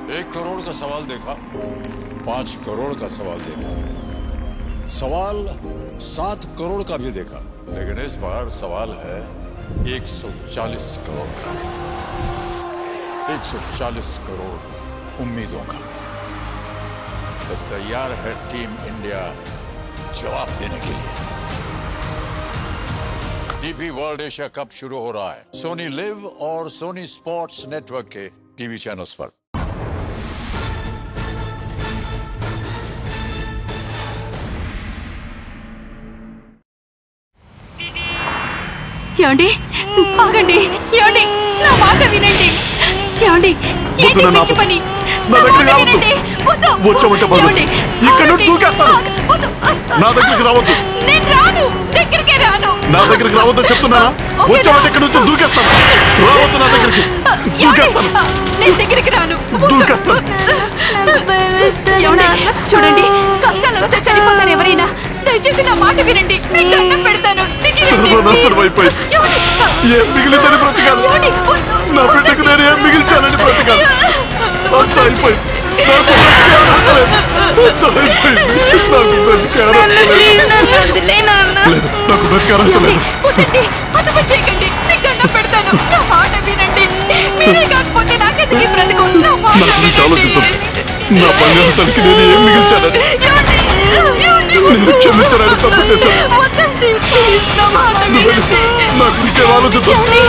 1 करोड़ का सवाल देखा, 5 करोड़ का सवाल देखा, सवाल 7 करोड़ का भी देखा, लेकिन इस बार सवाल है 140 करोड़ का। 140 करोड़ उम्मीदों का। तो तैयार है टीम इंडिया जवाब देने के लिए। डीपी वर्ल्ड एशिया कप शुरू हो रहा है सोनी लिव और सोनी स्पोर्ट्स नेटवर्क के टीवी चैनल्स पर। ఏమండి ఆగండి, ఏమండి నా మాట వినండి, ఏమండి ఏంటి పిచ్చి పని, నా మాట వినండి, వద్దు ఏమండి ఇక్కడ దూకేస్తాను, నా దగ్గరికి రావద్దు, నేను రాను, దగ్గరికి రాను, నా దగ్గరికి రావద్దు చెప్తున్నానా, వచ్చామంటే ఇక్కడ నుంచి దూకేస్తాను, రావద్దు నా దగ్గరికి, దూకేస్తాను, నేను దగ్గరికి రాను, దూకేస్తాను. చూడండి కష్టాలు వస్తే చనిపోతారు ఎవరైనా, దయచేసి నా మాట వినండి, మీకు దండం పెడతాను, సర్వనాశనం అయిపోయి ఏం మిగిలిందని బ్రతికాను, నా బిడ్డకు నేను ఏం మిగిల్చానని బ్రతికాను, అంత అయిపోయింది, నాకు బ్రతికారంటలేదు. చేయకండి, మీకు దండం పెడతాను, నా మాట వినండి, మీరే కాకపోతే నాకెందుకు బ్రతుకు, నా ఆలోచించండి, నా బంగారు తల్లికి నేను ఏం మిగిల్చానని, నేను క్షమించడానికి తప్పు చేశాను, నా గురించి ఆలోచించండి,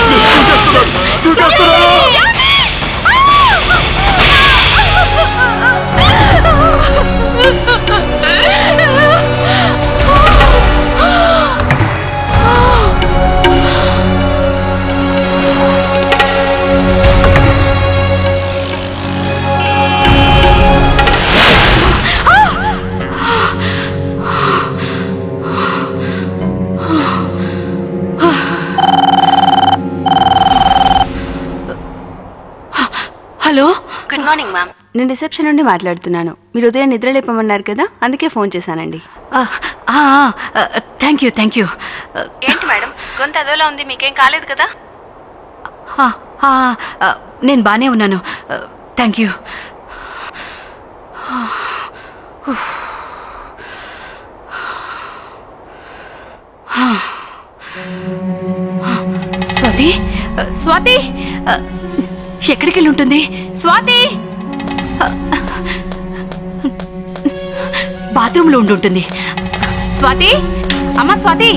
హలో, గుడ్ మార్నింగ్ మ్యామ్. నేను రిసెప్షన్ నుండి మాట్లాడుతున్నాను. మీరు ఉదయం నిద్ర లేపమన్నారు కదా, అందుకే ఫోన్ చేశానండి. Thank you. ఏంటి మేడం గొంతు అదోలా ఉంది, మీకేం కాలేదు కదా? నేను బానే ఉన్నాను, థ్యాంక్ యూ. స్వాతి ఎక్కడికి వెళ్ళి ఉంటుంది? స్వాతి బాత్రూంలో ఉండుంటుంది. స్వాతి, అమ్మా స్వాతి,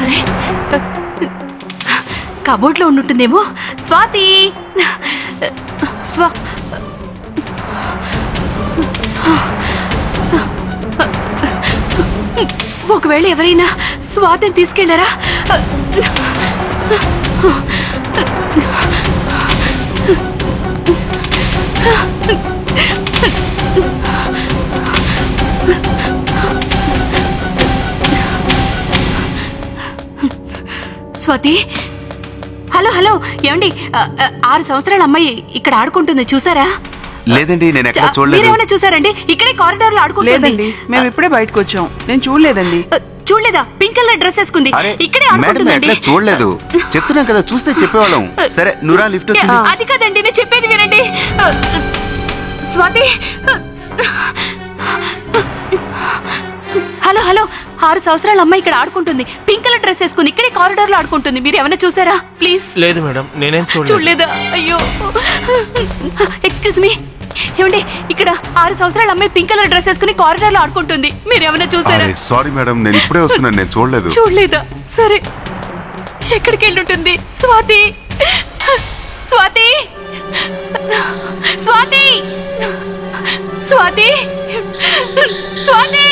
అరే కబోర్డ్లో ఉండుంటుందేమో. స్వాతి, ఒకవేళ ఎవరైనా స్వాతిని తీసుకెళ్లారా? స్వాతి, హలో ఏమండి, 6 సంవత్సరాల అమ్మాయి ఇక్కడ ఆడుకుంటుంది, చూసారా? లేదండి, నేను ఎక్కడ చూడలేదు. మీరేమైనా చూసారండి? ఇక్కడే కారిడార్ లో ఆడుకుంటుంది. మేము ఇప్పుడే బయటకు వచ్చాం, నేను చూడలేదండి. చూడలేదా? పింక్ కలర్ డ్రెస్ వేసుకుంది, ఇక్కడే ఆడుకుంటుందండి. చూడలేదు చెప్తున్నాం కదా, చూస్తే చెప్పేవాళ్ళం. సరే నువ్వురా, లిఫ్ట్ వచ్చింది. అది కాదండి, నేను చెప్పేది వినండి. స్వాతి, హలో 6 సంవత్సరాల అమ్మాయి ఇక్కడ ఆడుకుంటుంది, పింక్ కలర్ డ్రెస్ వేసుకుంది, ఇక్కడే కారిడార్ లో ఆడుకుంటుంది. మీరు ఏమైనా చూసారా? ప్లీజ్. లేదు మేడం, నేనేం చూడలేదా? అయ్యో, ఎక్స్క్యూజ్ మీ, ఏమండి ఇక్కడ 6 సంవత్సరాల అమ్మాయి పింక్ కలర్ డ్రెస్ వేసుకుని కారిడార్ లో ఆడుకుంటుంది, మీరు ఏమైనా చూసారా? సారీ మేడం, నేను ఇప్పుడే వస్తున్నాను, నేను చూడలేదు. చూడలేదా? సరే, ఎక్కడికి వెళ్ళి ఉంటుంది? Swathi, Swathi, Swathi, Swathi, Swathi.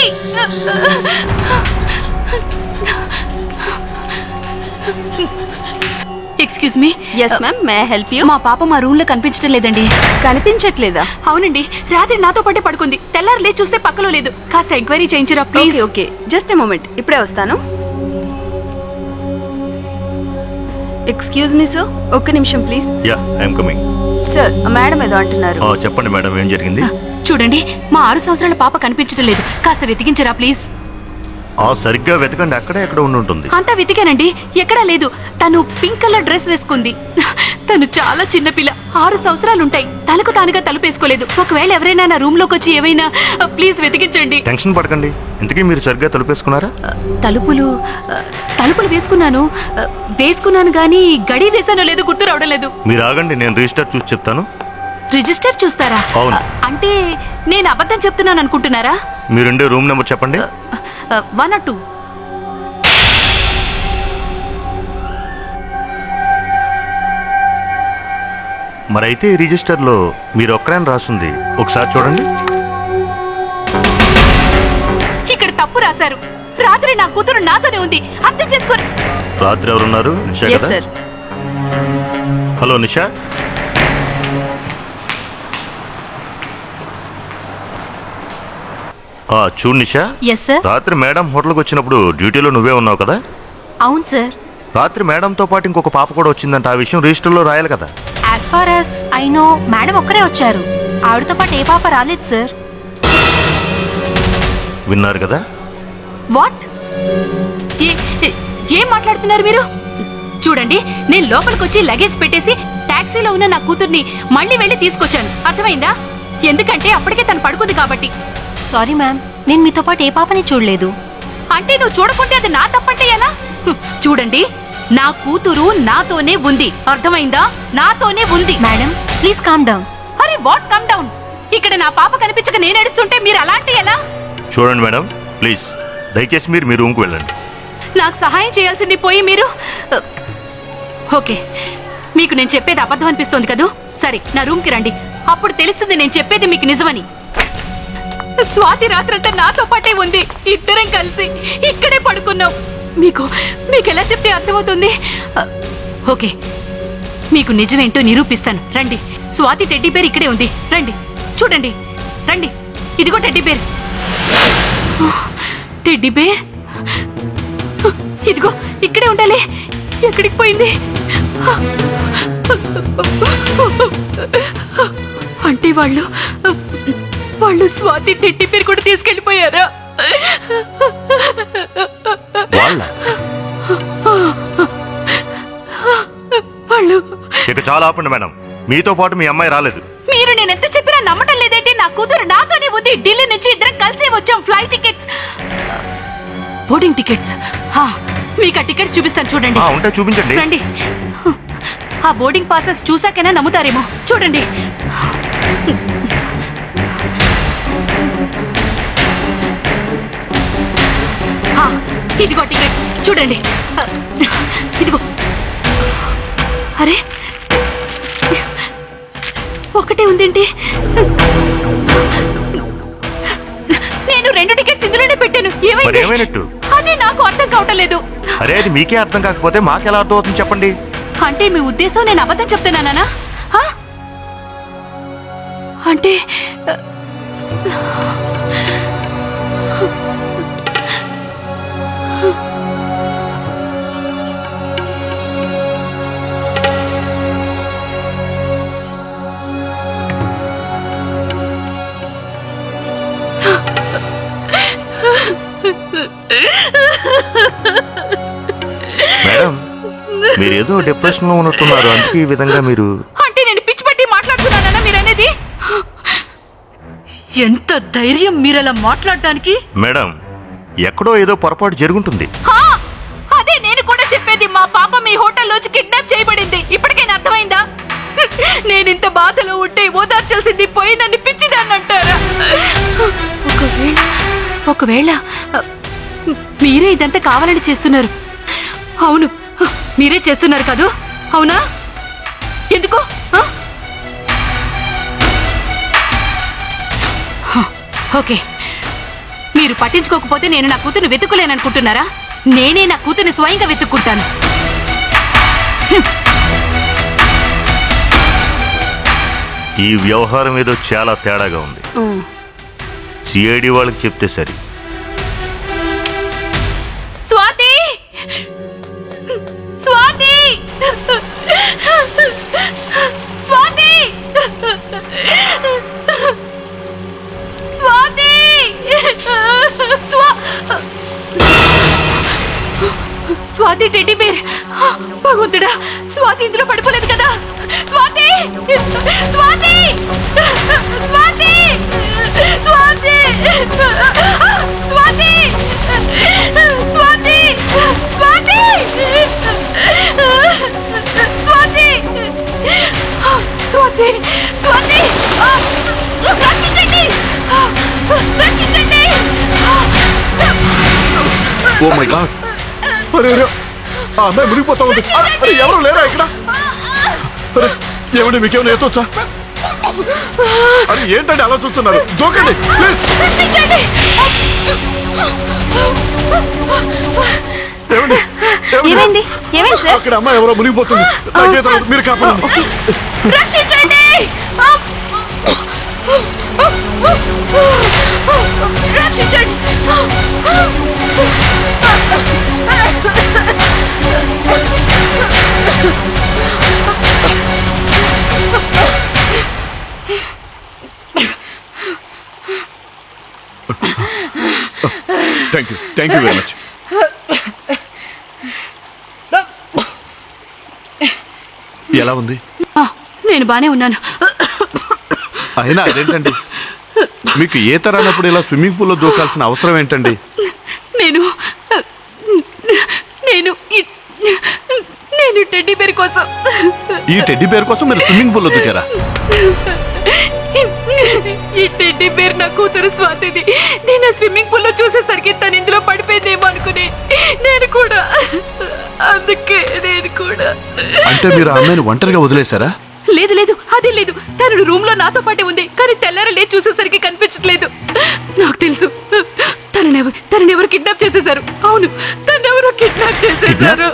Excuse me. Yes ma'am, may I help you? మా పాప మా రూమ్ లో కనిపించడం లేదండి. కనిపించట్లేదా? అవునండి, రాత్రి నాతో పాటే పడుకుంది, తెల్లారు లేచి చూస్తే పక్కలో లేదు. కాస్త ఎంక్వైరీ చేయించరా please? Okay, just a moment, ఇప్పుడే వస్తాను. ఎక్స్క్యూజ్ మీ సార్, ఒక్క నిమిషం please. Yeah, I'm coming. Sir, madam ఏదో అంటున్నారు. చెప్పండి మేడం, ఏం జరిగింది? చూడండి, మా 6 సంవత్సరాల పాప కనిపించడం లేదు, కాస్త వెతికించరా ప్లీజ్? సరిగ్గా వెతకండి, అక్కడే ఎక్కడ ఉంటుంది. అంతా వెతికానండి, ఎక్కడా లేదు. తను పింక్ కలర్ డ్రెస్ వేసుకుంది, తను చాలా చిన్నపిల్ల, 6 సంవత్సరాలుంటాయి. తనకు తానుగా తలుపేసుకోలేదు. ఒకవేళ ఎవరైనా నా రూమ్ లోకి వచ్చి ఏమైనా ప్లీజ్ వెతికించండి. టెన్షన్ పడకండి. ఇంతకీ మీరు సరిగ్గా తలుపేసుకున్నారా? తలుపులు వేసుకున్నాను గానీ గడి వేసానో లేదో గుర్తు రావడం లేదు. మీరు ఆగండి, నేను రిజిస్టర్ చూసి చెప్తాను. రిజిస్టర్ చూస్తారా? అవును. అంటే నేను అబద్ధం చెప్తున్నాను అనుకుంటున్నారా? మీరుండే రూమ్ నెంబర్ చెప్పండి. 1 or 2. మరైతే ఈ రిజిస్టర్లో మీరు ఒక్కరైనా రాసుంది ఒకసారి చూడండి. ఇక్కడ తప్పు రాశారు. రాత్రి నా కూతురు నాతోనే ఉంది, అర్థం చేసుకోండి. రాత్రి ఎవరున్నారు? నిషా ఎస్ కదా? సార్. హలో నిషా. చూడు నిషా, ఎస్ సార్. రాత్రి మేడం హోటల్కి వచ్చినప్పుడు డ్యూటీలో నువ్వే ఉన్నావు కదా? అవును సార్. రాత్రి మేడంతో పాటు ఇంకొక పాప కూడా వచ్చిందంట. ఆ విషయం రిజిస్టర్లో రాయాలి కదా? As far as I know madam ఒక్కరే వచ్చారు. ఆవిడతో పాటు ఏ పాప రాలేదు సార్. విన్నారు కదా? వాట్? ఏం మాట్లాడుతున్నారు మీరు? చూడండి, నేను లోపలికి వచ్చి లగేజ్ పెట్టేసి టాక్సీలో ఉన్న నా కూతుర్ని మళ్ళీ వెళ్ళి తీసుకొచ్చాను. అర్థమైందా? ఎందుకంటే అప్పటికే తను పడుకుంది కాబట్టి. సారీ మ్యామ్, నేను మీతో పాటు ఏ పాపని చూడలేదు. అంటే నువ్వు చూడకుంటే అది నా తప్పంటే ఎలా? చూడండి, నా కూతురు నాతోనే ఉంది. అర్థమైందా? నాతోనే ఉంది. Madam please calm down. అరే వాట్ కమ్ డౌన్? ఇక్కడ నా పాప కనిపించక నేను ఏడుస్తుంటే మీరు అలాంటి ఎలా? చూడండి మేడం, ప్లీజ్ దయచేసి మీరు మీ రూమ్కి వెళ్ళండి. నాకు సహాయం చేయాల్సింది పోయి మీరు. ఓకే, మీకు నేను చెప్పేది అబద్ధం అనిపిస్తోంది కదూ? సరే, నా రూమ్కి రండి, అప్పుడు తెలుస్తుంది నేను చెప్పేది మీకు నిజమని. స్వాతి రాత్రంతా నాతో పాటే ఉంది. ఇద్దరం కలిసి ఇక్కడే పడుకున్నాం. మీకు ఎలా చెప్తే అర్థమవుతుంది? ఓకే, మీకు నిజమేంటో నిరూపిస్తాను. రండి, స్వాతి టెడ్డీ బేర్ ఇక్కడే ఉంది. రండి, చూడండి, రండి. ఇదిగో టెడ్డీ బేర్. టెడ్డీ బేర్ ఇదిగో ఇక్కడే ఉండాలి. ఎక్కడికి పోయింది? అంటే వాళ్ళు స్వాతి టెడ్డీ బేర్ కూడా తీసుకెళ్లిపోయారా? వాళ్ళు ఇక చాలా ఆపండి మేడం, మీతో పాటు మీ అమ్మాయి రాలేదు. మీరు నేనెంత చెప్పినా నమ్మటం లేదేంటి? నా కూతురు నాతోనే ఉంది. ఢిల్లీ నుంచి ఇద్దరం కలిసే వచ్చాం. Flight tickets, boarding tickets. మీకు ఆ టికెట్స్ చూపిస్తాను, చూడండి. ఉంటే చూపించండి. రండి, ఆ బోర్డింగ్ పాసెస్ చూసాకైనా నమ్ముతారేమో. చూడండి, ఇదిగో టికెట్స్, చూడండి. ఇదిగో. అరే, ఒకటే ఉందేంటి? నేను 2 టికెట్స్ ఇందులోనే పెట్టాను. ఏమైనట్టు? అదే నాకు అర్థం కావటం లేదు. అరే, అది మీకే అర్థం కాకపోతే మాకెలా అర్థం అవుతుంది చెప్పండి. అంటే మీ ఉద్దేశం నేను అబద్ధం చెప్తున్నానా? అంటే మేడం, మీరేదో డిప్రెషన్ లో ఉన్నట్టున్నారు. అందుకే ఈ విధంగా మీరు. అంటే నేను పిచ్చి పట్టి మాట్లాడుతున్నానా మీరనేది? ఎంత ధైర్యం మీరలా మాట్లాడడానికి? మేడం, ఎక్కడో ఏదో పొరపాటు జరుగుంటుంది. అదే నేను కూడా చెప్పేది. మా పాప మీ హోటల్లోంచి కిడ్నాప్ చేయబడింది. ఇప్పటికైనా అర్థమైందా? నేనింత బాధలో ఉంటే ఓదార్చాల్సింది పోయి నన్ను పిచ్చిదాన్ని అంటారా? ఒకవేళ మీరే ఇదంతా కావాలని చేస్తున్నారు. అవును, మీరే చేస్తున్నారు కదూ? అవునా? ఎందుకు? ఓకే, మీరు పట్టించుకోకపోతే నేను నా కూతుర్ని వెతుక్కులేననుకుంటున్నారా? నేనే నా కూతుర్ని స్వయంగా వెతుక్కుంటాను. ఈ వ్యవహారం ఏదో చాలా తేడాగా ఉంది. సిఐడి వాళ్ళకి చెప్తే సరి. Swathi, Swathi, Swathi, Swathi, Swathi teddy bear. భగవంతుడా, స్వాతి ఇందులో పడిపోలేదు కదా? స్వాతి స్వాతి స్వాతి స్వాతి స్వాతి స్వాతి స్వాతి స్వాతి స్వాతి స్వాతి రక్షించండి రక్షించండి. ఓ మై గాడ్, అరే అరే, ఆ అమ్మాయి మునిగిపోతా ఉంది. అరే ఎవరు లేరా ఇక్కడ? అరే ఏమండి, మీకేమైనా ఎత్తొచ్చా? అరే ఏంటండి అలా చూస్తున్నారు? దూకండి ప్లీజ్. రక్షించండి. ఏమండి ఏమైంది ఏమైంది సార్? అక్కడ అమ్మాయి ఎవరో మునిగిపోతుంది. నాకే తెలియదు, మీరు కాపాడండి. రక్షించండి. రక్షించండి. Thank you very much. ఎలా ఉంది? నేను బానే ఉన్నాను. అయినా అదేంటండి, మీకు ఈత రానప్పుడు ఇలా స్విమ్మింగ్ పూల్లో దూకాల్సిన అవసరం ఏంటండి? నేను నేను నేను టెడ్డీ బేర్ కోసం ఈ టెడ్డీ బేర్ కోసం మీరు స్విమ్మింగ్ పూల్లో దూకారా? ఈ టెడ్డీ బేర్ నా కూతురు స్వాతిది. నేను స్విమ్మింగ్ పూల్ లో చూసేసరికి తను ఇందులో పడిపోయిందేమో అనుకుని నేను కూడా అందుకే నేను కూడా. అంటే మీరు ఆ అమ్మాయిని ఒంటరిగా వదిలేశారా? లేదు లేదు, అదే లేదు. తను రూమ్ లో నాతో పాటే ఉంది, కానీ తెల్లార లేచి చూసేసరికి కనిపించట్లేదు. నాకు తెలుసు తనెవరు కిడ్నాప్ చేసేశారు. అవును, తనెవరో కిడ్నాప్ చేసేశారు.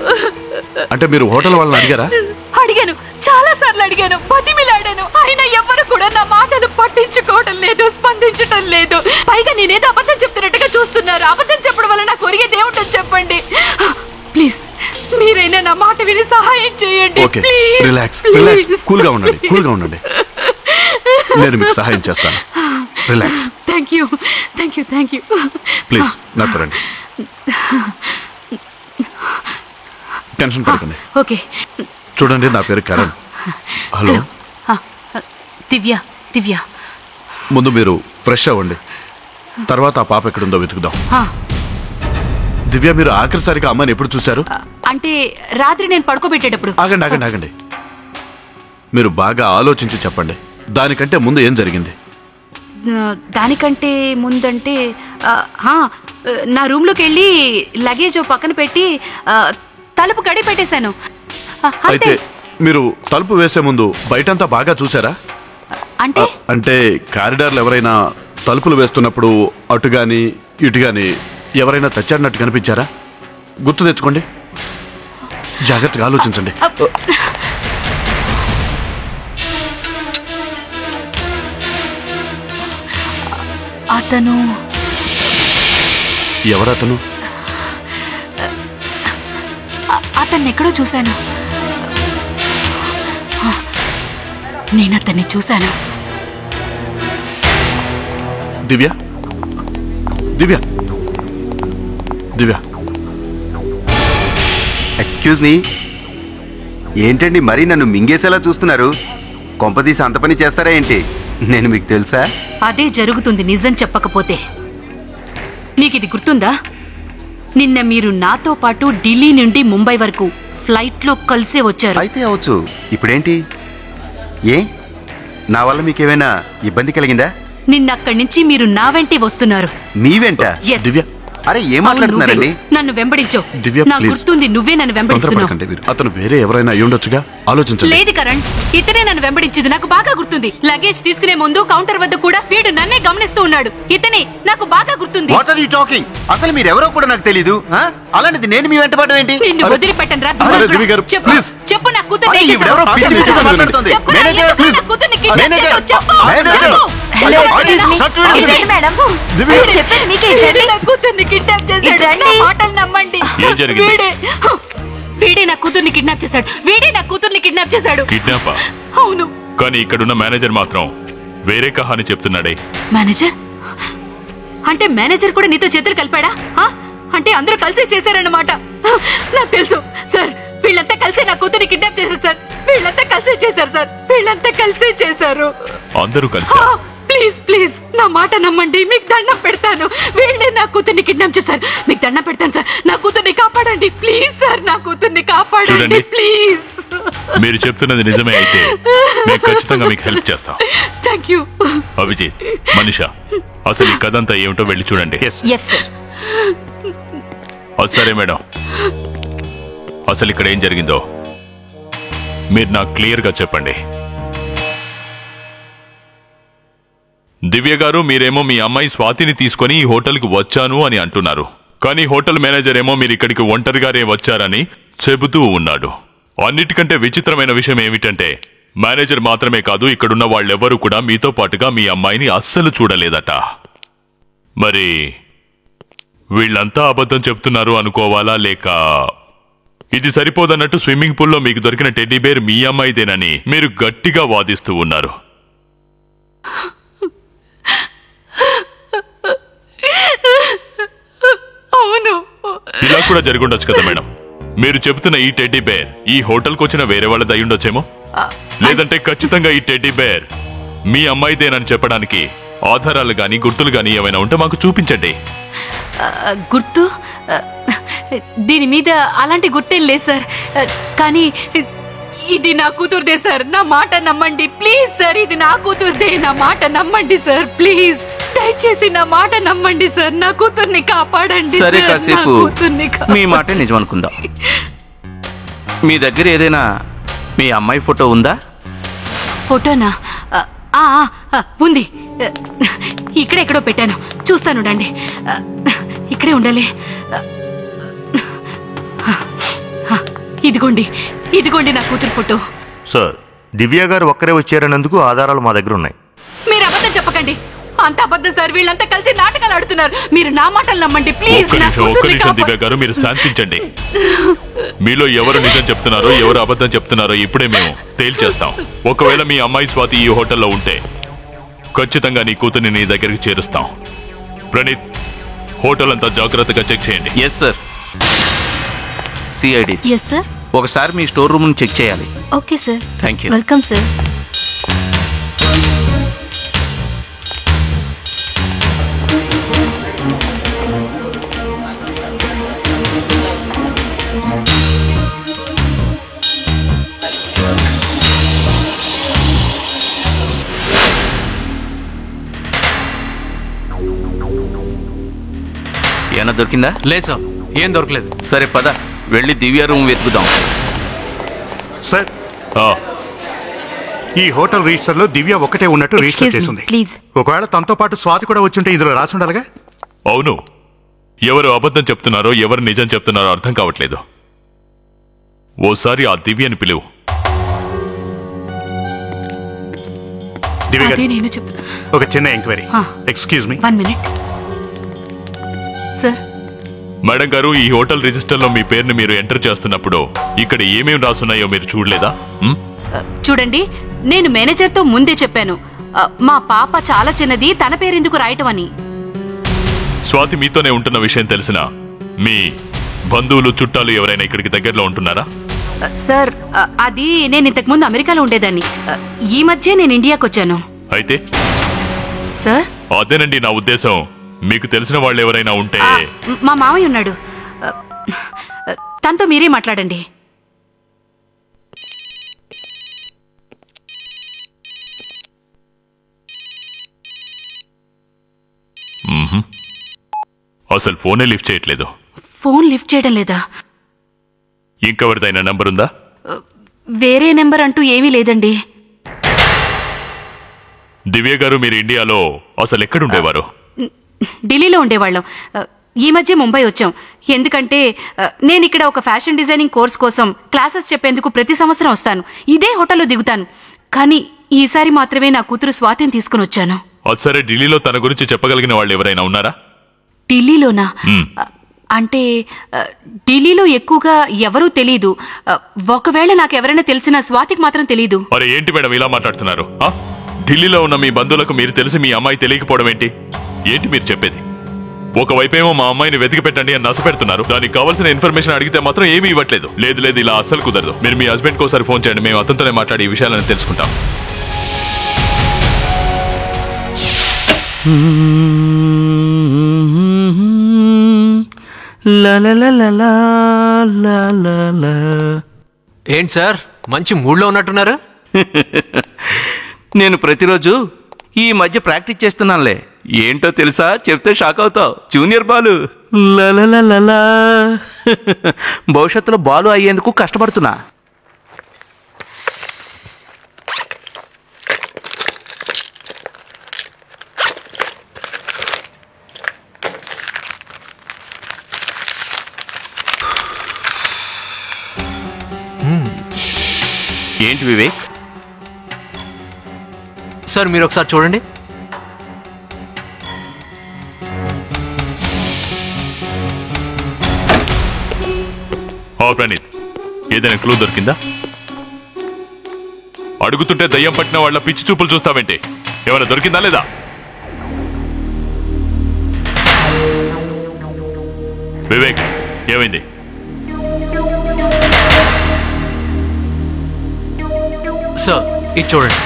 అంటే మీరు హోటల్ వాళ్ళని అడిగారా? అడిగాను, చాలా సార్లు అడిగాను, బతిమిలాడాను. అయినా ఎవరు కూడా నా మాటను పట్టించుకోవడం లేదు, స్పందించడం లేదు. పైగా నేనేదో అబద్ధం చెప్తున్నట్టుగా చూస్తున్నారు. అబద్ధం చెప్పడం వల్ల నాకు ఒరిగేది ఏమిటని చెప్పండి. ప్లీజ్ మీరైనా నా మాట విని సహాయం చేయండి. ఓకే, రిలాక్స్ రిలాక్స్, కూల్గా ఉండండి, కూల్గా ఉండండి. నేను మీకు సహాయం చేస్తాను. Relax. Thank you thank you thank you. Please నాతో రండి. టెన్షన్ పడకండి. ఓకే. చూడండి, నా పేరు కరణ్. హలో. దివ్య. దివ్య, ముందు మీరు ఫ్రెష్ అవ్వండి, తర్వాత ఆ పాప ఎక్కడుందో వెతుకుదాం. దివ్య, మీరు ఆఖరిసారిగా అమ్మాయిని ఎప్పుడు చూశారు? అంటే రాత్రి నేను పడుకోబెట్టేటప్పుడు. ఆగండి ఆగండి ఆగండి, మీరు బాగా ఆలోచించి చెప్పండి. దానికంటే ముందు ఏం జరిగింది? దానికంటే ముందంటే నా రూమ్లోకి వెళ్ళి లగేజ్ పక్కన పెట్టి తలుపు గడి పెట్టేశాను. అయితే మీరు తలుపు వేసే ముందు బయటంతా బాగా చూసారా? అంటే కారిడార్లు ఎవరైనా తలుపులు వేస్తున్నప్పుడు అటుగాని ఇటుగాని ఎవరైనా తెచ్చాడినట్టు కనిపించారా? గుర్తు తెచ్చుకోండి, జాగ్రత్తగా ఆలోచించండి. అతను ఎవరతను? అతన్ని ఎక్కడో చూశాను. నేను అతన్ని చూశాను. దివ్య, దివ్య, దివ్య. ఎక్స్క్యూజ్ మీ, ఏంటండి మరీ నన్ను మింగేసేలా చూస్తున్నారు? కొంపదీసి అంత పని చేస్తారా ఏంటి? నేను మీకు తెలుసా? అదే జరుగుతుంది నిజం చెప్పకపోతే. మీకు ఇది గుర్తుందా? నిన్న మీరు నాతో పాటు ఢిల్లీ నుండి ముంబై వరకు ఫ్లైట్ లో కలిసే వచ్చారు. అయితే అవచ్చు. ఇప్పుడేంటి? ఏ నా వల్ల మీకేమైనా ఇబ్బంది కలిగిందా? నిన్న అక్కడి నుంచి మీరు నా వెంటే వస్తున్నారు. మీ వెంట? Yes. దివ్య, అరే ఏం మాట్లాడుతున్నారండి? నన్ను వెంబడించో. దివ్య, నాకు please. గుర్తుంది, నువ్వే నన్ను వెంబడిస్తున్నావు. తొందరపడకండి మీరు. అతను వేరే ఎవరైనా అయి ఉండొచ్చుగా, ఆలోచించండి. లేదు కరణ్, ఇతనే నన్ను వెంబడించింది. నాకు బాగా గుర్తుంది. లగేజ్ తీసుకునే ముందు కౌంటర్ వద్ద కూడా వీడు నన్నే గమనిస్తూ ఉన్నాడు. ఇతనే నాకు బాగా గుర్తుంది. What are you talking? అసలు మీరెవరో కూడా నాకు తెలీదు. అలాంటిది నేను మీ వెంట పడడం ఏంటి? నిన్ను వదిలిపెట్టను రా. అరే, దివ్య గారు, చెప్పు please. చెప్పు, నా కూతురు అరే, ఈవిడెవరో పిచ్చి పిచ్చిగా మాట్లాడుతోంది. చెప్పు, నా మేనేజర్, ఎందుకు please. నా కూతుర్ని kidnap మేనేజర్, చేశావు? చెప్పు, మేనేజర్. చెప్పు. హలో, చెప్పు. shut your mouth. చెప్పు. మేడం, దివ్య. మీరు చెప్పేది మీకే వీడే నా కూతుర్ని కిడ్నాప్ చేశాడు. ఇదండి. నా మాటలు నమ్మండి. ఏం జరిగింది? వీడే నా కూతుర్ని కిడ్నాప్ చేశాడు. వీడే నా కూతుర్ని కిడ్నాప్ చేశాడు. కిడ్నాపా? అవును. కానీ ఇక్కడున్న మేనేజర్ మాత్రం వేరే కహాని చెప్తున్నాడే. మేనేజర్ అంటే మేనేజర్ కూడా నీతో చేతులు కలిపాడా? అంటే అందరూ కలిసి చేశారన్నమాట. నాకు తెలుసు సార్, వీళ్ళంతా కలిసి నా కూతుర్ని కిడ్నాప్ చేశారు సార్. వీళ్ళంతా కలిసి చేశారు సార్. వీళ్ళంతా కలిసి చేశారు. అందరూ కలిసి ప్లీజ్ ప్లీజ్ నా మాట నమ్మండి. మీకు దండం పెడతాను. వీళ్ళే నా కూతుర్ని కిడ్నాప్ చేశారు. మీకు దండం పెడతాను సార్. నా కూతుర్ని కాపాడండి ప్లీజ్ సార్. నా కూతుర్ని కాపాడండి ప్లీజ్. మీరు చెప్తున్నది నిజమే అయితే మేము ఖచ్చితంగా మీకు హెల్ప్ చేస్తాం. Thank you. అభిజిత్, మనీషా, అసలు ఈ కథ అంతా ఏమిటో వెళ్ళి చూడండి. Yes sir. సరే మేడం, అసలు ఇక్కడ ఏం జరిగిందో మీరు నాకు క్లియర్గా చెప్పండి. దివ్య గారు, మీరేమో మీ అమ్మాయి స్వాతిని తీసుకొని ఈ హోటల్కి వచ్చాను అని అంటున్నారు. కానీ హోటల్ మేనేజర్ ఏమో మీరు ఇక్కడికి ఒంటరిగానే వచ్చారని చెబుతూ ఉన్నాడు. అన్నిటికంటే విచిత్రమైన విషయం ఏమిటంటే మేనేజర్ మాత్రమే కాదు, ఇక్కడున్న వాళ్ళెవ్వరూ కూడా మీతో పాటుగా మీ అమ్మాయిని అస్సలు చూడలేదట. మరి వీళ్ళంతా అబద్ధం చెప్తున్నారు అనుకోవాలా, లేక ఇది సరిపోదన్నట్టు స్విమ్మింగ్ పూల్లో మీకు దొరికిన టెడ్డీ బేర్ మీ అమ్మాయిదేనని మీరు గట్టిగా వాదిస్తూ ఉన్నారు. అవును, ఇలా కూడా జరుగుండొచ్చు కదా మేడం. మీరు చెబుతున్న ఈ టెడ్డీ బేర్ ఈ హోటల్కి వచ్చిన వేరే వాళ్ళది అయ్యుండొచ్చేమో. లేదంటే ఖచ్చితంగా ఈ టెడ్డీ బేర్ మీ అమ్మాయిదేనని చెప్పడానికి ఆధారాలు గాని గుర్తులు గాని ఏమైనా ఉంటే మాకు చూపించండి. గుర్తు? దీని మీద అలాంటి గుర్తేం లేదు సార్. కానీ ఇది నా కూతురుదే సార్. నా మాట నమ్మండి ప్లీజ్ సార్. ఇది నా కూతురుదే. నా మాట నమ్మండి సార్ ప్లీజ్. దయచేసి నా మాట నమ్మండి సార్. నా కూతుర్ని కాపాడండి. సరే, కాసేపు మీ మాట నిజం అనుకుందాం. మీ దగ్గర ఏదైనా మీ అమ్మాయి ఫోటో ఉందా? ఫోటోనా? ఉంది. ఇక్కడెక్కడో పెట్టాను, చూస్తాను రండి. ఇక్కడే ఉండాలి. ఇదిగోండి, ఇదిగోండి నా కూతురు ఫోటో. సార్, దివ్య గారు ఒక్కరే వచ్చారన్నందుకు ఆధారాలు మా దగ్గర ఉన్నాయి. మీరు అబద్ధం చెప్పకండి. అంత అబద్ధం సార్. వీళ్ళంతా కలిసి నాటకాలు ఆడుతున్నారు. మీరు నా మాటలు నమ్మండి ప్లీజ్. ఒక్క నిమిషం దివ్య గారు, మీరు శాంతించండి. మీలో ఎవరు నిజం చెప్తున్నారో ఎవరు అబద్ధం చెప్తున్నారో ఇప్పుడే మేము తేల్చేస్తాం. ఒకవేళ మీ అమ్మాయి స్వాతి ఈ హోటల్లో ఉంటే ఖచ్చితంగా నీ కూతుర్ని నీ దగ్గరికి చేరుస్తాం. ప్రణీత్, హోటల్ అంతా జాగ్రత్తగా చెక్ చేయండి. Yes sir. CIDs. Yes sir. ఒకసారి మీ స్టోర్ రూమ్ చెక్ చేయాలి. Okay sir. Thank you. Welcome sir. ఏమన్నా దొరికిందా? లేదు సార్, ఏం దొరకలేదు. సరే పద, వెళ్ళి దివ్య రూమ్ వెతుకుదాం. సార్, ఈ హోటల్ రిజిస్టర్ లో దివ్య ఒకటే ఉన్నట్టు రిజిస్టర్ చేసింది. ఒకవేళ తనతో పాటు స్వాతి కూడా వచ్చుంటే ఇందులో రాసి ఉండాలిగా. అవును, ఎవరు అబద్ధం చెప్తున్నారో ఎవరు నిజం చెప్తున్నారో అర్థం కావట్లేదు. ఓసారి ఆ దివ్యని పిలువు. ఒక చిన్న enquiry. Excuse me. 1 minute. Sir. Madam గారు, ఈ హోటల్ రిజిస్టర్ లో మీ పేరుని మీరు ఎంటర్ చేస్తున్నప్పుడు ఇక్కడ ఏమేమి రాసున్నాయో మీరు చూడలేదా? చూడండి, నేను మేనేజర్తో ముందే చెప్పాను, మా పాప చాలా చిన్నది, తన పేరెందుకు రాయటం అని. స్వాతి మీతోనే ఉంటున్న విషయం తెలిసినా మీ బంధువులు చుట్టాలు ఎవరైనా ఇక్కడికి దగ్గరలో ఉంటున్నారా? సార్, అది నేను ఇంతకు ముందు అమెరికాలో ఉండేదాన్ని. ఈ మధ్య నేను ఇండియాకి వచ్చాను. అయితే సార్, అదేనండి నా ఉద్దేశం. మీకు తెలిసిన వాళ్ళు ఎవరైనా ఉంటే. మా మామయ్య ఉన్నాడు, తనతో మీరే మాట్లాడండి. అసలు ఫోనే లిఫ్ట్ చేయట్లేదు. ఫోన్ లిఫ్ట్ చేయడం లేదా? ఇంకెవరిదైనా నంబర్ ఉందా? వేరే నెంబర్ అంటూ ఏమీ లేదండి. దివ్య గారు, మీరు ఇండియాలో అసలు ఎక్కడుండేవారు? ఢిల్లీలో ఉండేవాళ్ళం. ఈ మధ్య ముంబై వచ్చాం. ఎందుకంటే నేను ఇక్కడ ఒక ఫ్యాషన్ డిజైనింగ్ కోర్స్ కోసం క్లాసెస్ చెప్పేందుకు ప్రతి సంవత్సరం వస్తాను. ఇదే హోటల్లో దిగుతాను. కానీ ఈసారి మాత్రమే నా కూతురు స్వాతిని తీసుకుని వచ్చాను. సరే, ఢిల్లీలో తన గురించి చెప్పగలిగిన వాళ్ళు ఎవరైనా ఉన్నారా? ఢిల్లీలోనా? అంటే ఢిల్లీలో ఎక్కువగా ఎవరూ తెలీదు. ఒకవేళ నాకు ఎవరైనా తెలిసిన స్వాతికి మాత్రం తెలీదు. అరే ఏంటి మేడం ఇలా మాట్లాడుతున్నారు? ఢిల్లీలో ఉన్న మీ బంధువులకు మీరు తెలిసి మీ అమ్మాయి తెలియకపోవడం ఏంటి? ఏంటి మీరు చెప్పేది? ఒకవైపేమో మా అమ్మాయిని వెతికి పెట్టండి అని నస పెడుతున్నారు, దానికి కావాల్సిన ఇన్ఫర్మేషన్ అడిగితే మాత్రం ఏమీ ఇవ్వట్లేదు. లేదు లేదు, ఇలా అస్సలు కుదరదు. మీరు మీ హస్బెండ్కి ఒకసారి ఫోన్ చేయండి, మేము అతనితోనే మాట్లాడి ఈ విషయాలను తెలుసుకుంటాం. ఏంటి సార్ మంచి మూడ్లో ఉన్నట్టున్నారు? నేను ప్రతిరోజు ఈ మధ్య ప్రాక్టీస్ చేస్తున్నానులే. ఏంటో తెలుసా? చెప్తే షాక్ అవుతావు. జూనియర్ బాలు లలలలలా. భవిష్యత్తులో బాలు అయ్యేందుకు కష్టపడుతున్నా. ఏంటి వివేక్? సార్ మీరు ఒకసారి చూడండి. ప్రణీత్, ఏదైనా క్లూ దొరికిందా? అడుగుతుంటే దయ్యం పట్టిన వాళ్ళ పిచ్చి చూపులు చూస్తావేంటి? ఏమైనా దొరికిందా లేదా? వివేక్, ఏమైంది? సార్ ఇది చూడండి.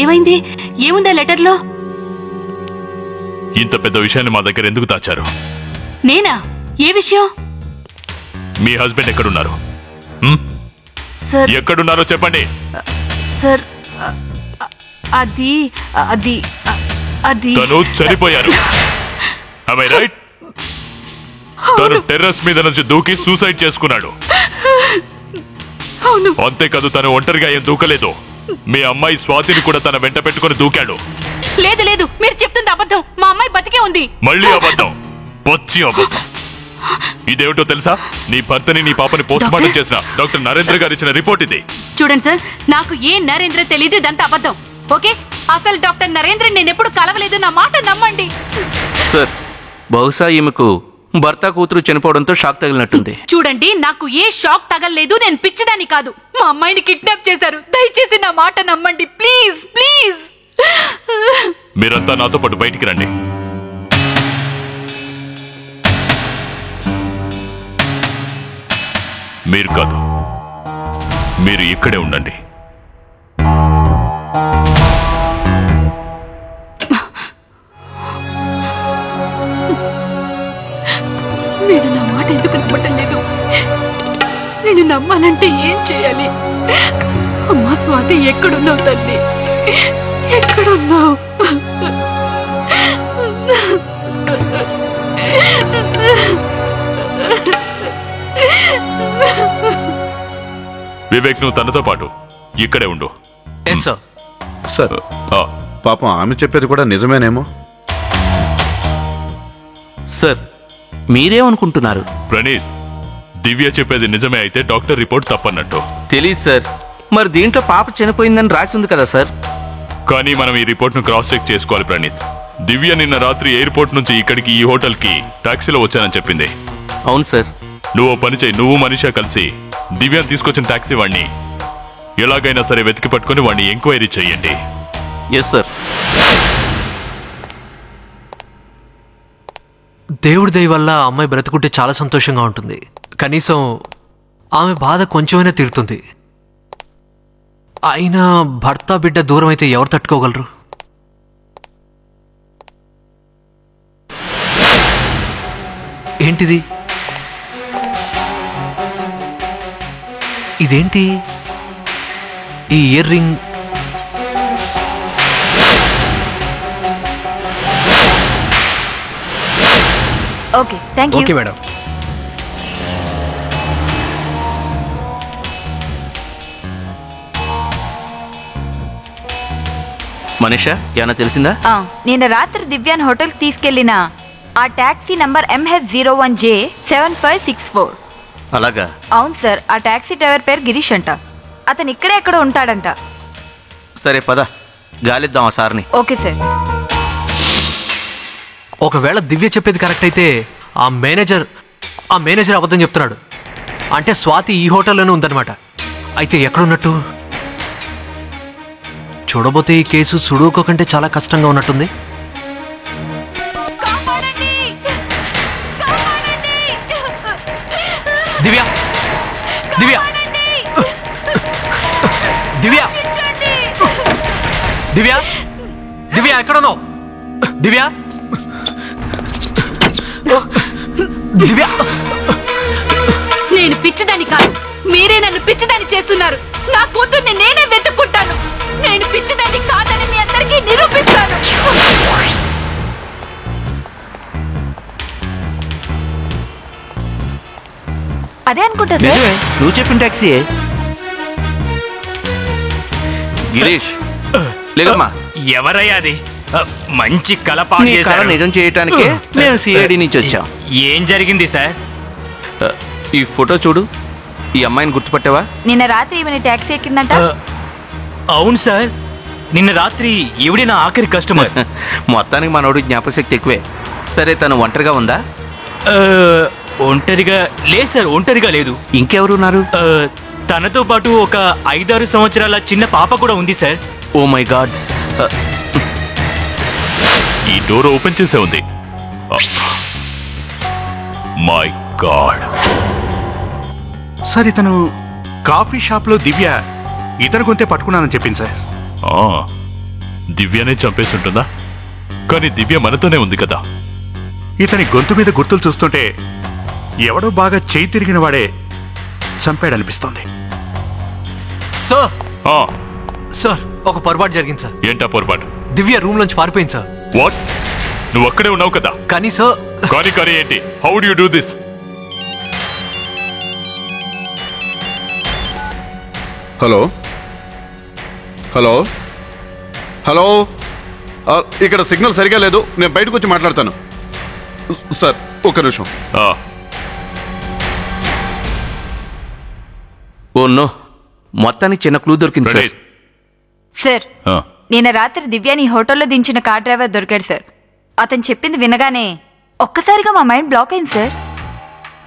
ఏమైంది? ఏముందా లెటర్లో? ఇంత పెద్ద విషయాన్ని మా దగ్గర ఎందుకు దాచారు? నేనా? ఏ విషయం? మీ హస్బెండ్ ఎక్కడున్నారు? సార్ ఎక్కడున్నారో చెప్పండి. సార్ అది అది అది తను చనిపోయారు. Am I right? తను టెర్రస్ మీద నుంచి దూకి సూసైడ్ చేసుకున్నాడు. అంతేకాదు, తను ఒంటరిగా ఏం దూకలేదు. మీ అమ్మాయి స్వాతిని కూడా తన వెంట పెట్టుకుని దూకాడు. లేదు లేదు, మీరు చెప్తుంది అబద్ధం. మా అమ్మాయి బతికే ఉంది. మళ్ళీ అబద్ధం, పచ్చి అబద్ధం. ఇదేమిటో తెలుసా? నీ భర్తని నీ పాపని పోస్ట్ మార్టం చేసిన డాక్టర్ నరేంద్ర గారు ఇచ్చిన రిపోర్ట్ ఇది. చూడండి సార్, నాకు ఏ నరేంద్ర తెలీదు, ఇదంతా అబద్ధం. ఓకే, అసలు డాక్టర్ నరేంద్ర నేను ఎప్పుడు కలవలేదు, నా మాట నమ్మండి. సార్, బహుశా ఈమెకు భర్త కూతురు చనిపోవడంతో షాక్ తగిలినట్టుంది. చూడండి, నాకు ఏ షాక్ తగలలేదు. నేను పిచ్చిదాన్ని కాదు. మా అమ్మాయిని కిడ్నాప్ చేశారు. దయచేసి నా మాట నమ్మండి, ప్లీజ్ ప్లీజ్. మీరంతా నాతో పాటు బయటికి రండి. మీరు కాదు, మీరు ఇక్కడే ఉండండి. మీరు నా మాట ఎందుకు నమ్మటం లేదు? నేను నమ్మాలంటే ఏం చేయాలి? అమ్మా స్వాతి, ఎక్కడున్నావు తల్లి? ఎక్కడున్నావు? వివేక్, నువ్వు తనతో పాటు ఇక్కడే ఉండు. సార్, పాపం ఆమె చెప్పేది కూడా నిజమేనేమో. సార్, మీరేమనుకుంటున్నారు? ప్రణీత్, దివ్య చెప్పేది నిజమే అయితే డాక్టర్ రిపోర్ట్ తప్పన్నట్టు. తెలీదు సార్. మరి దీంట్లో పాప చనిపోయిందని రాసింది కదా సార్. కానీ మనం ఈ రిపోర్ట్ ను క్రాస్ చెక్ చేసుకోవాలి ప్రణీత్. దివ్య నిన్న రాత్రి ఎయిర్పోర్ట్ నుంచి ఇక్కడికి ఈ హోటల్ కి టాక్సీలో వచ్చానని చెప్పింది. అవును సార్. నువ్వు పని చేయి, నువ్వు మనీషా కలిసి దివ్యను తీసుకొచ్చిన టాక్సీ వాడిని ఎలాగైనా సరే వెతికి పట్టుకుని వాడిని ఎంక్వైరీ చెయ్యండి. Yes sir. దేవుడి దయ వల్ల అమ్మాయి బ్రతుకుంటే చాలా సంతోషంగా ఉంటుంది. కనీసం ఆమె బాధ కొంచెమైనా తీరుతుంది. అయినా భర్త బిడ్డ దూరం అయితే ఎవరు తట్టుకోగలరు? ఏంటిది? ఇదేంటి? ఈ ear ring okay, thank you. Okay madam. Manisha, ఏమన్నా తెలిసిందా? నిన్న రాత్రి దివ్యాన్ హోటల్కి తీసుకెళ్లిన ఆ టాక్సీ నంబర్ MH01J7564. అలాగా? అవును సార్. ఆ టాక్సీ డ్రైవర్ పేరు గిరీష్ అంట. అతను ఇక్కడే ఎక్కడో ఉంటాడంట. సరే పద, గాలిద్దాం ఆ సార్ని. Okay sir. ఒకవేళ దివ్య చెప్పేది కరెక్ట్ అయితే ఆ మేనేజర్ అబద్ధం చెప్తున్నాడు. అంటే స్వాతి ఈ హోటల్లోనే ఉందన్నమాట. అయితే ఎక్కడున్నట్టు? చూడబోతే ఈ కేసు సుడోకో కంటే చాలా కష్టంగా ఉన్నట్టుంది. దివ్య దివ్య దివ్య దివ్య దివ్య ఎక్కడున్నావు? దివ్య దివ్య నేను పిచ్చిదాన్ని కాదు, మీరే నన్ను పిచ్చిదాన్ని చేస్తున్నారు. నా కూతుర్ని నేనే వెతుక్కుంటాను. నేను పిచ్చిదాన్ని కాదని మీ అందరికీ నిరూపిస్తాను. అదే అనుకుంటా సార్. నువ్వు చెప్పిన టాక్సీయే. గిరీష్ లేదమ్మా. ఎవరయ్యా అది? మంచి కళ నిజం చేయటానికే మేము సిఐడి నుంచి వచ్చాం. ఏం జరిగింది సార్? ఈ ఫోటో చూడు. ఈ అమ్మాయిని గుర్తుపట్టావా? నిన్న రాత్రి ఈమె టాక్సీ ఎక్కిందంట. అవును సార్, నిన్న రాత్రి ఈవిడే నా ఆఖరి కస్టమర్. మొత్తానికి మనోడు జ్ఞాపశక్తి ఎక్కువే. సరే, తను ఒంటరిగా ఉందా? ఒంటరిగా లేదు సార్, ఒంటరిగా లేదు. ఇంకెవరున్నారు? తనతో పాటు ఒక 5-6 సంవత్సరాల చిన్న పాప కూడా ఉంది సార్. Oh my god. ఈ డోర్ ఓపెన్ చేసే ఉంది. My god. సార్, ఇతను కాఫీ షాప్ లో దివ్య ఇతను గొంతే పట్టుకున్నానని చెప్పింది సార్. దివ్యనే చంపేసి ఉంటుందా? కానీ దివ్య మనతోనే ఉంది కదా. ఇతని గొంతు మీద గుర్తులు చూస్తుంటే ఎవడో బాగా చేయి తిరిగిన వాడే చంపాడనిపిస్తోంది. సార్ ఒక పొరపాటు జరిగింది సార్. ఏంటా పొరపాటు? దివ్య రూమ్ లోంచి పారిపోయింది సార్. వాట్? నువ్వు అక్కడే ఉన్నావు కదా. కానీ సార్ కానీ ఏంటి? How do you do this? Hello hello hello ఇక్కడ సిగ్నల్ సరిగా లేదు. నేను బయటకు వచ్చి మాట్లాడతాను. సార్ ఒక్క నిమిషం. ఓ నో, మొత్తానికి చిన్న క్లూ దొరికింది సార్. సార్, నిన్న రాత్రి దివ్యాని హోటల్లో దించిన కార్ డ్రైవర్ దొరికాడు సార్. అతను చెప్పింది వినగానే ఒక్కసారిగా మా మైండ్ బ్లాక్ అయింది సార్.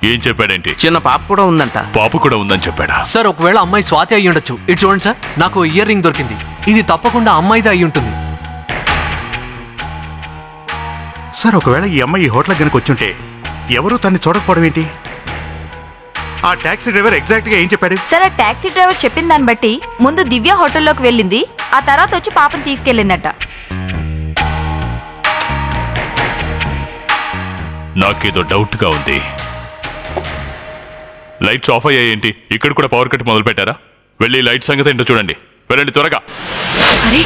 ఏం చెప్పాడేంటి? చిన్న పాప కూడా ఉందంట. పాప కూడా ఉందని చెప్పాడా? సార్ ఒకవేళ అమ్మాయి స్వాతి అయ్యి ఉండొచ్చు. ఇటు చూడండి సార్, నాకు ఇయర్ రింగ్ దొరికింది. ఇది తప్పకుండా అమ్మాయిదే అయి ఉంటుంది. సార్, ఒకవేళ ఈ అమ్మాయి ఈ హోటల్ గనక వచ్చుంటే ఎవరు తన్ని చూడకపోవడం ఏంటి? ఆ టాక్సీ డ్రైవర్ ఎగ్జాక్ట్ గా ఏం చెప్పాడు? సార్, ఆ టాక్సీ డ్రైవర్ చెప్పిన దాన్ని బట్టి ముందు దివ్య హోటల్లోకి వెళ్ళింది, ఆ తర్వాత వచ్చి పాపని తీసుకెళ్ళిందట. నాకేదో డౌట్ గా ఉంది. లైట్స్ ఆఫ్ అయ్యాయేంటి? ఇక్కడ కూడా పవర్ కట్ మొదలు పెట్టారా? వెళ్ళి లైట్ సంగతి ఏంటో చూడండి. వెళ్ళండి త్వరగా. అరే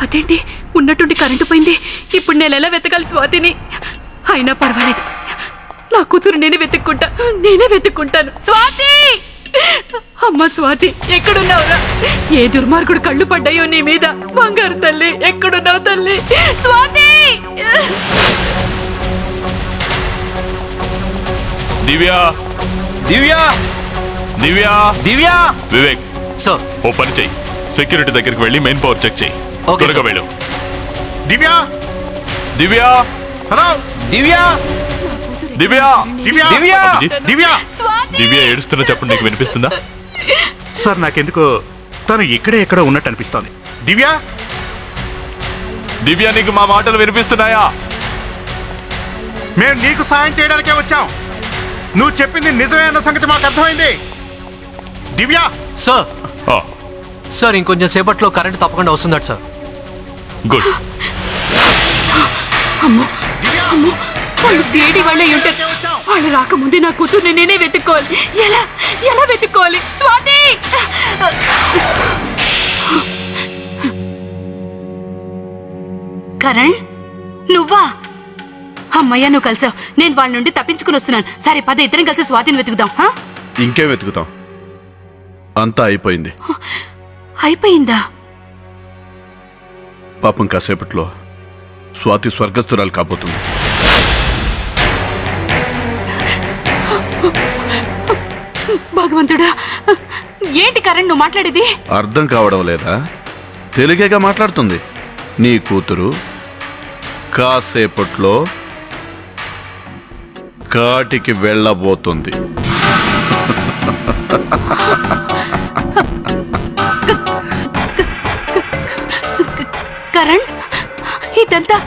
అదేంటి, ఉన్నట్టుండి కరెంటు పోయింది. ఇప్పుడు నేను ఎలా వెతకాలి స్వాతిని? అయినా పర్వాలేదు, నా కూతురు నేనే వెతుక్కుంటాను. స్వాతి! అమ్మ స్వాతి, ఎక్కడున్నావురా? ఏ దుర్మార్గుడు కళ్ళు పడ్డాయో నీ మీద. బంగారు తల్లి, ఎక్కడున్నావు తల్లి? స్వాతి! దివ్య దివ్య దివ్య దివ్య వివేక్ సార్, ఓ పని చెయ్యి. సెక్యూరిటీ దగ్గరికి వెళ్ళి మెయిన్ పవర్ చెక్ చెయ్యి. త్వరగా వెళ్ళు. దివ్య దివ్య హలో దివ్య దివ్య దివ్య దివ్య దివ్య దివ్య ఏడుస్తున్నా చెప్పండి. నీకు వినిపిస్తుందా? సార్, నాకెందుకో తను ఇక్కడే ఎక్కడో ఉన్నట్టు అనిపిస్తోంది. దివ్య దివ్య నీకు మా మాటలు వినిపిస్తున్నాయా? మేము నీకు సాయం చేయడానికే వచ్చాం. నువ్వు చెప్పింది నిజమే అన్న సంగతి మాకు అర్థమైంది. దివ్య సార్ ఇంకొంచెం సేపట్లో కరెంట్ తప్పకుండా వస్తుందట సార్. గుడ్. అమ్మో అమ్మో, వాళ్ళు సిఐడి వాళ్ళే ఉంటారు. వాళ్ళు రాకముందే నా కూతుర్ని నేనే వెతుక్కోవాలి. ఎలా వెతుక్కోవాలి? స్వాతి! కరణ్, నువ్వా? అమ్మయ్యా, నువ్వు కలిసావు. నేను వాళ్ళ నుండి తప్పించుకుని వస్తున్నాను. సరే పద, ఇద్దరం కలిసి స్వాతిని వెతుకుదాం. ఇంకేం వెతుకుతాం? అంతా అయిపోయింది. అయిపోయిందా? పాపం కాసేపట్లో స్వాతి స్వర్గస్థురాలు కాబోతుంది. భగవంతుడా, ఏంటి కరణ్ నువ్వు మాట్లాడేది? అర్థం కావడం లేదా? తెలుగేగా మాట్లాడుతుంది. నీ కూతురు కాసేపట్లో కాటికి వెళ్ళబోతుంది. కరణ్, ఇదంతా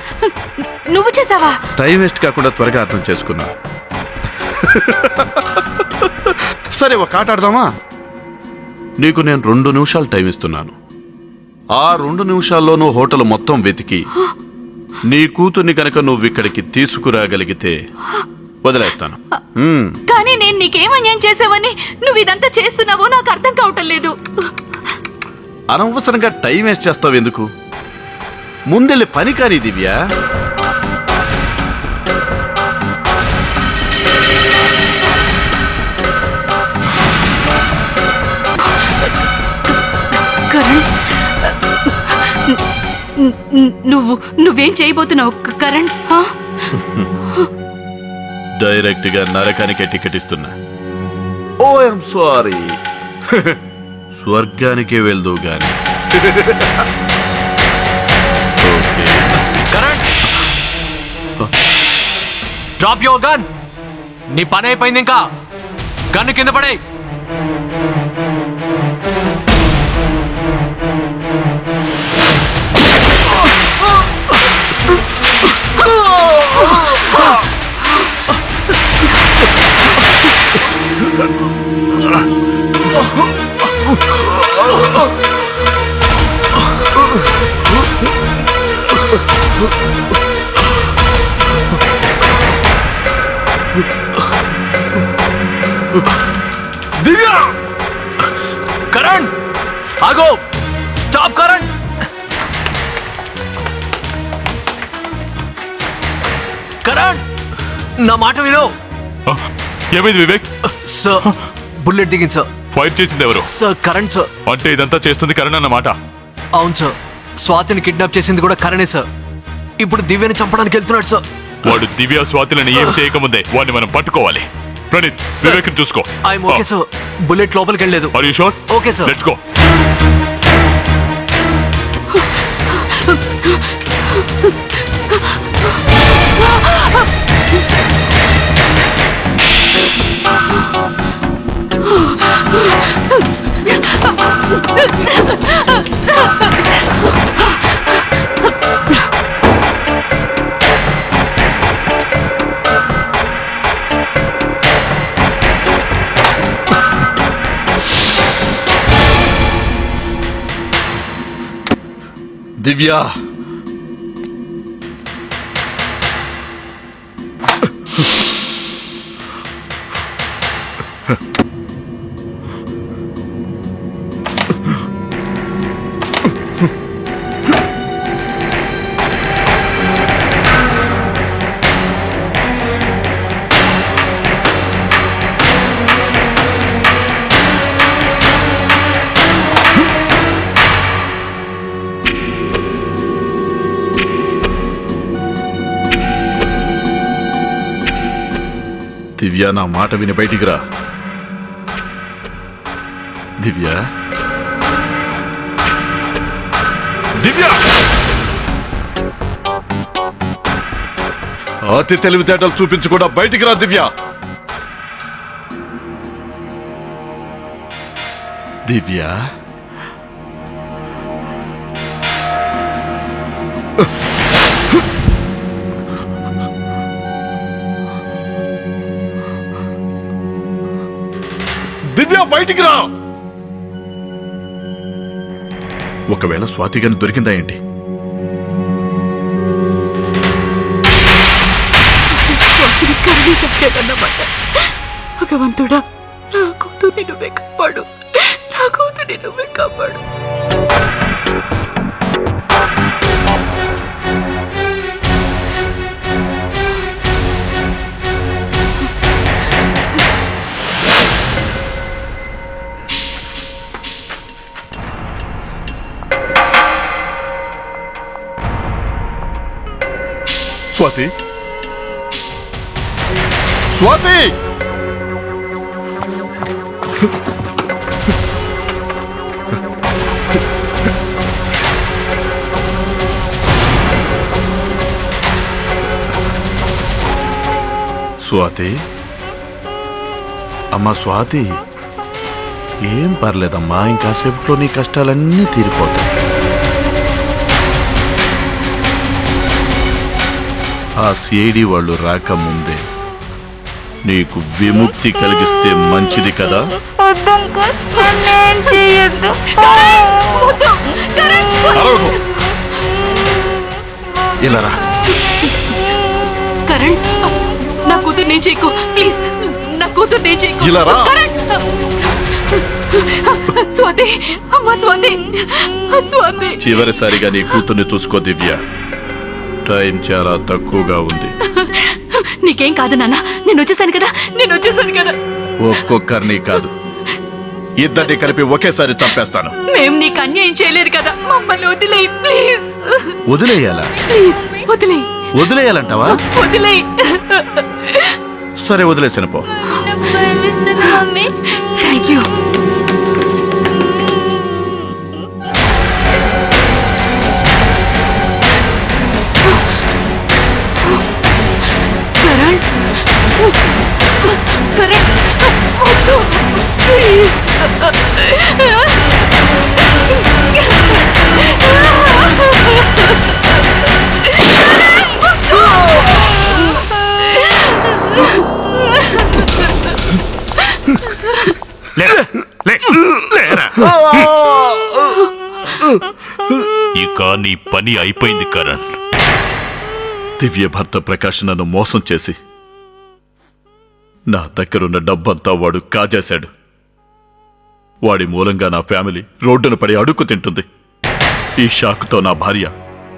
నువ్వు చేసావా? టైం వేస్ట్ కాకుండా త్వరగా అర్థం చేసుకున్నా. సరే, ఒక ఆట ఆడదామా? నీకు నేను 2 నిమిషాలు టైం ఇస్తున్నాను. ఆ 2 నిమిషాల్లోనూ హోటల్ మొత్తం వెతికి నీ కూతుర్ని కనుక నువ్వు ఇక్కడికి తీసుకురాగలిగితే వదిలేస్తాను. కానీ నేను నీకేం అన్యాయం చేసావని నువ్వు ఇదంతా చేస్తున్నావో నాకు అర్థం కావటం లేదు. అనవసరంగా టైం వేస్ట్ చేస్తావు ఎందుకు? ముందెళ్ళి పని కాని దివ్య. నువ్వేం చేయబోతున్నావు కరణ్? డైరెక్ట్ గా నరకానికే టికెట్ ఇస్తున్నా. ఓ ఐఎమ్ సారీ, స్వర్గానికే వెళ్దు గాని. Drop your gun. నీ పని అయిపోయింది, ఇంకా గన్ను కింద పడే. దివ్య! కరణ్ ఆగో, స్టాప్ కరణ్. కరణ్, నా మాట విను. ఏమైంది వివేక్? సార్, బుల్లెట్ దిగింది సార్. ఫైర్ చేసింది ఎవరు? Sir, Karan sir. అంటే ఇదంతా చేస్తుంది కరణ్ అన్నమాట? అవును సార్. స్వాతిని కిడ్నాప్ చేసింది కూడా కరణే సార్. ఇప్పుడు దివ్యని చంపడానికి వెళ్తున్నాడు సార్. వాడు దివ్య స్వాతిని ఏం చేయకముందే వాడిని మనం పట్టుకోవాలి. ప్రణీత్, వివేక్ చూసుకో. I'm okay sir. బుల్లెట్ లోపలికి వెళ్ళలేదు. Are you sure? Okay sir. Let's go. Divya, Divya, నా మాట విని బయటికి రా. దివ్య, దివ్య! అతి తెలివితేటలు చూపించకుండా బయటికి రా దివ్య. దివ్య, దివ్య బయటికి రా. ఒకవేళ స్వాతి గాని దొరికిందా ఏంటి? భగవంతుడా, నా కూతుర్ని నువ్వే కాపాడు. నా కూతుర్ని నువ్వే కాపాడు. స్వాతి, స్వాతి! స్వాతి, అమ్మా స్వాతి, ఏం పర్లేదమ్మా, ఇంకాసేపట్లో నీ కష్టాలన్నీ తీరిపోతాయి. ఆ సిఐడి వాళ్ళు రాకముందే నీకు విముక్తి కలిగిస్తే మంచిది కదా. ఇలా రా. కరణ్, నా కూతురు నేను చేయకు ప్లీజ్, నా కూతురు నేను చేయకు. ఇలా రా. స్వాతి, అమ్మా స్వాతి, స్వాతి. చివరిసారిగా నీ కూతుర్ని చూసుకో దివ్య, టైం చాలా తక్కువగా ఉంది. నీకేం కాదు నాన్న, నేను వచ్చేసాను కదా. ఒక్కొక్కరిని కాదు, ఇద్దరిని కలిపి ఒకేసారి చంపేస్తాను. మేము నీకు అన్యాయం చేయలేదు కదా, మమ్మల్ని వదిలేయి ప్లీజ్. వదిలేయాలా? ప్లీజ్ వదిలేయి. వదిలేయాలంటావా? వదిలేయి. సరే వదిలేసాను పో. Thank you. కరణ్, కరణ్ వద్దు ప్లీజ్. ఇక నీ పని అయిపోయింది కరణ్. దివ్య భర్త ప్రకాష్ నన్ను మోసం చేసి నా దగ్గరున్న డబ్బంతా వాడు కాజేశాడు. వాడి మూలంగా నా ఫ్యామిలీ రోడ్డున పడి అడుక్కు తింటుంది. ఈ షాక్తో నా భార్య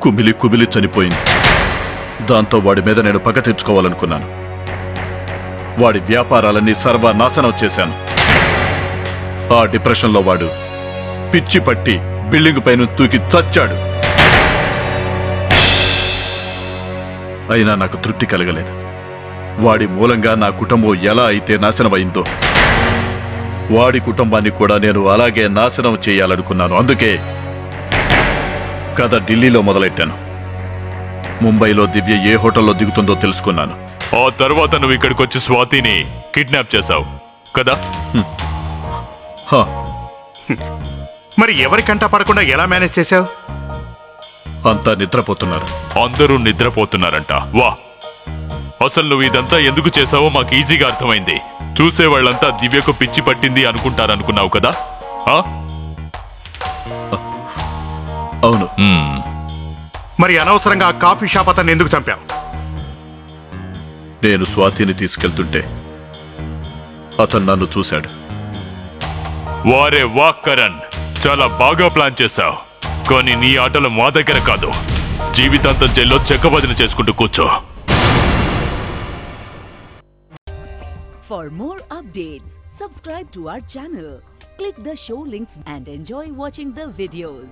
కుమిలి కుమిలి చనిపోయింది. దాంతో వాడి మీద నేను పగ తెచ్చుకోవాలనుకున్నాను. వాడి వ్యాపారాలన్నీ సర్వనాశనం చేశాను. ఆ డిప్రెషన్లో వాడు పిచ్చి పట్టి బిల్డింగ్ పైన తూకి చచ్చాడు. అయినా నాకు తృప్తి కలగలేదు. వాడి మూలంగా నా కుటుంబం ఎలా అయితే నాశనమైందో వాడి కుటుంబాన్ని కూడా నేను అలాగే నాశనం చేయాలనుకున్నాను. అందుకే కథ ఢిల్లీలో మొదలెట్టాను. ముంబైలో దివ్య ఏ హోటల్లో దిగుతుందో తెలుసుకున్నాను. ఆ తర్వాత నువ్వు ఇక్కడికి వచ్చి స్వాతిని కిడ్నాప్ చేశావు కదా? మరి ఎవరికంట పడకుండా ఎలా మేనేజ్ చేశావు? అంతా నిద్రపోతున్నారు. అందరూ నిద్రపోతున్నారంట. వా, అసలు నువ్వు ఇదంతా ఎందుకు చేశావో మాకు ఈజీగా అర్థమైంది. చూసేవాళ్ళంతా దివ్యకు పిచ్చి పట్టింది అనుకుంటారనుకున్నావు కదా? అవును. మరి అనవసరంగా ఆ కాఫీ షాప్ అతన్ని ఎందుకు చంపావు? నేను స్వాతిని తీసుకెళ్తుంటే అతను నన్ను చూశాడు. వారే వా కరణ్, చాలా బాగా ప్లాన్ చేశావు. కానీ నీ ఆటలు మా దగ్గర కాదు. జీవితాంతం జైల్లో చెక్కబదిన చేసుకుంటూ కూర్చో. For more updates, subscribe to our channel, click the show links and enjoy watching the videos.